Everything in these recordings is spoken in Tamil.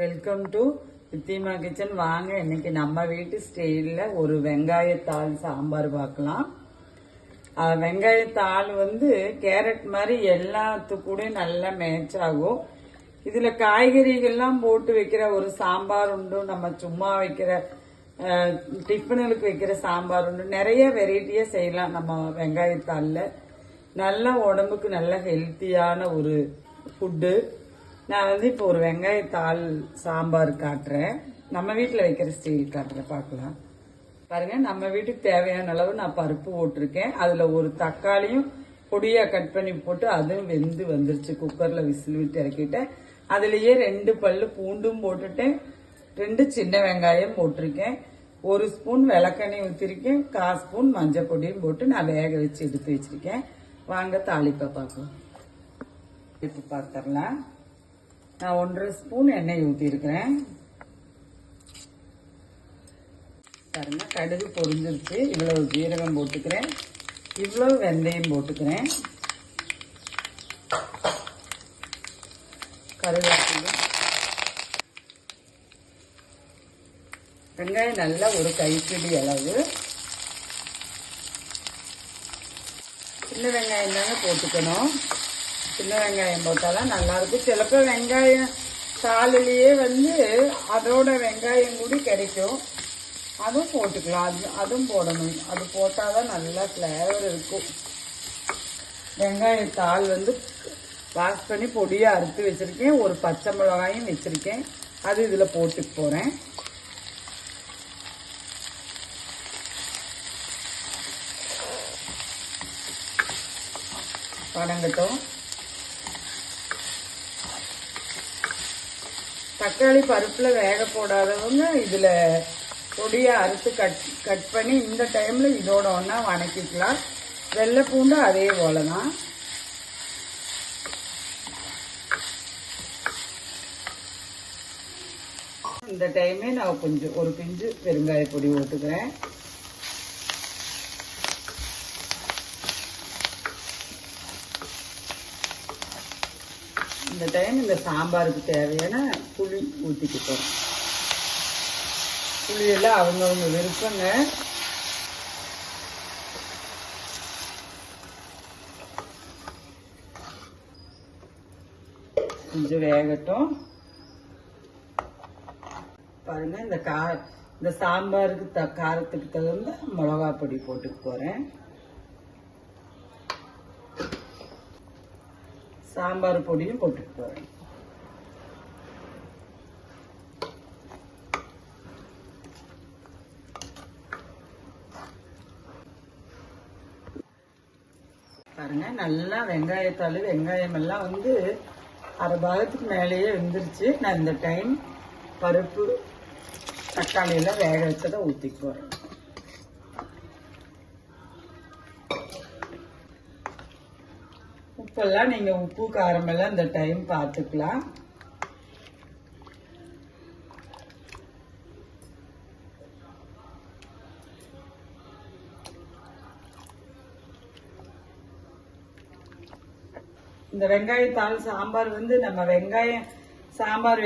Welcome to வித்திமா kitchen. வாங்க, இன்னைக்கு நம்ம வீட்டு ஸ்டைல்ல ஒரு வெங்காயத்தாள் சாம்பார் பார்க்கலாம். வெங்காயத்தாள் கேரட் மாதிரி எல்லாத்துக்கூட நல்லா மேட்ச் ஆகும். இதுல காய்கறிகள்லாம் போட்டு வைக்கிற ஒரு சாம்பார் உண்டு, நம்ம சும்மா வைக்கிற டிஃபனுக்கு வைக்கிற சாம்பார் உண்டு. நிறைய வெரைட்டியா செய்யலாம் நம்ம வெங்காயத்தாள்ல. நல்ல உடம்புக்கு நல்ல ஹெல்த்தியான ஒரு ஃபுட்டு. நான் இப்போ ஒரு வெங்காயத்தாள் சாம்பார் காட்டுறேன். நம்ம வீட்டில் வைக்கிற ஸ்டைல் காட்டுறேன், பார்க்கலாம். பாருங்க, நம்ம வீட்டுக்கு தேவையான அளவு நான் பருப்பு போட்டிருக்கேன். அதுல ஒரு தக்காளியும் பொடியா கட் பண்ணி போட்டு அதுவும் வெந்து வந்துருச்சு. குக்கர்ல விசில் விட்டு இறக்கிட்டேன். அதுலயே 2 பல்லு பூண்டும் போட்டுட்டேன். 2 சின்ன வெங்காயம் போட்டிருக்கேன். 1 ஸ்பூன் விளக்கெண்ணெய் ஊற்றிருக்கேன். 1/4 ஸ்பூன் மஞ்சள் பொடியும் போட்டு நான் வேக வச்சு எடுத்து வச்சிருக்கேன். வாங்க தாளிப்பை பார்க்கலாம். இப்போ பார்த்துடலாம். நான் 1.5 ஸ்பூன் எண்ணெய் ஊற்றிருக்கிறேன். பாருங்க, கடுகு பொரிஞ்சிருச்சு. இவ்வளவு ஜீரகம் போட்டுக்கிறேன். இவ்வளவு வெந்தயம் போட்டுக்கிறேன். கருவேப்பிலை, வெங்காயம் நல்லா ஒரு கைப்பிடி அளவு. சின்ன வெங்காயம் தாங்க போட்டுக்கணும். சின்ன வெங்காயம் போட்டாலாம் நல்லா இருக்கும். சிலப்போ வெங்காயம் தாளிலேயே அதோட வெங்காயம் கூட கிடைக்கும், அதுவும் போட்டுக்கலாம். அதுவும் போடணும். அது போட்டாதான் நல்லா ஃப்ளேவர் இருக்கும். வெங்காயத்தாள் வாஷ் பண்ணி பொடியா அறுத்து வச்சிருக்கேன். ஒரு பச்சை மிளகாயும் வச்சிருக்கேன், அது இதுல போட்டுட்டு போறேன். வணங்கட்டும். தக்காளி பருப்புல வேக போடாதவங்க இதுல பொடியா அறுத்து கட் பண்ணி இந்த டைம்ல இதோட ஒன்னா வணக்கிக்கலாம். வெள்ளை பூண்டு அதே போலதான். இந்த டைமே நான் கொஞ்சம் ஒரு பிஞ்சு பெருங்காய பொடி போட்டுக்கிறேன். இந்த டைம் இந்த சாம்பாருக்கு தேவையான புளி ஊற்றிக்கிட்டோம். புளியெல்லாம் அவங்கவுங்க விருப்பங்க. கொஞ்சம் வேகட்டும். பாருங்க, இந்த சாம்பாருக்கு காரத்துக்கு தகுந்த மிளகா பொடி போட்டுக்க போறேன். சாம்பார் பொடியும் போட்டுட்டு போறேன். பாருங்க, நல்லா வெங்காயம் எல்லாம் அரை பாகத்துக்கு மேலேயே வெந்துருச்சு. நான் இந்த டைம் பருப்பு தக்காளி எல்லாம் வேக வச்சதை ஊத்திக்க போறேன். உப்பெல்லாம் நீங்க உப்பு காரம் எல்லாம் இந்த டைம் பார்த்துக்கலாம். இந்த வெங்காயத்தாள் சாம்பார் நம்ம வெங்காயம் சாம்பார்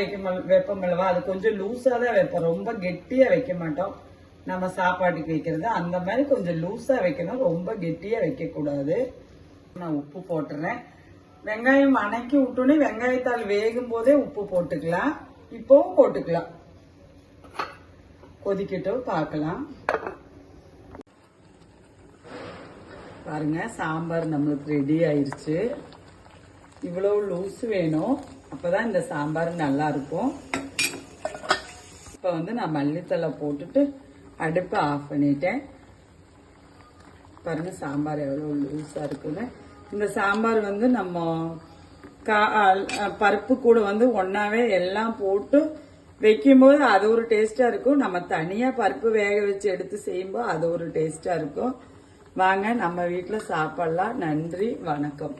வைப்போம்லவா, அது கொஞ்சம் லூஸா தான் வைப்போம். ரொம்ப கெட்டியா வைக்க மாட்டோம். நம்ம சாப்பாட்டுக்கு வைக்கிறது அந்த மாதிரி கொஞ்சம் லூஸா வைக்கணும், ரொம்ப கெட்டியா வைக்க கூடாது. நான் உப்பு போட்டுறேன். வெங்காயம் வணக்கி விட்டோன்னே வெங்காயத்தாள் வேகும் போதே உப்பு போட்டுக்கலாம். இப்பவும் போட்டுக்கலாம். கொதிக்கட்டும், பார்க்கலாம். பாருங்க, சாம்பார் நம்மளுக்கு ரெடி ஆயிருச்சு. இவ்வளவு லூஸ் வேணும், அப்பதான் இந்த சாம்பார் நல்லா இருக்கும். இப்ப நான் மல்லித்தலை போட்டுட்டு அடுப்பை ஆஃப் பண்ணிட்டேன். பாருங்க, சாம்பார் எவ்வளவு லூஸா இருக்குன்னு. இந்த சாம்பார் நம்ம பருப்பு கூட ஒன்னாவே எல்லாம் போட்டு வைக்கும்போது அது ஒரு டேஸ்டா இருக்கும். நம்ம தனியா பருப்பு வேக வச்சு எடுத்து செய்யும்போது அது ஒரு டேஸ்டா இருக்கும். வாங்க, நம்ம வீட்டுல சாப்பிடலாம். நன்றி, வணக்கம்.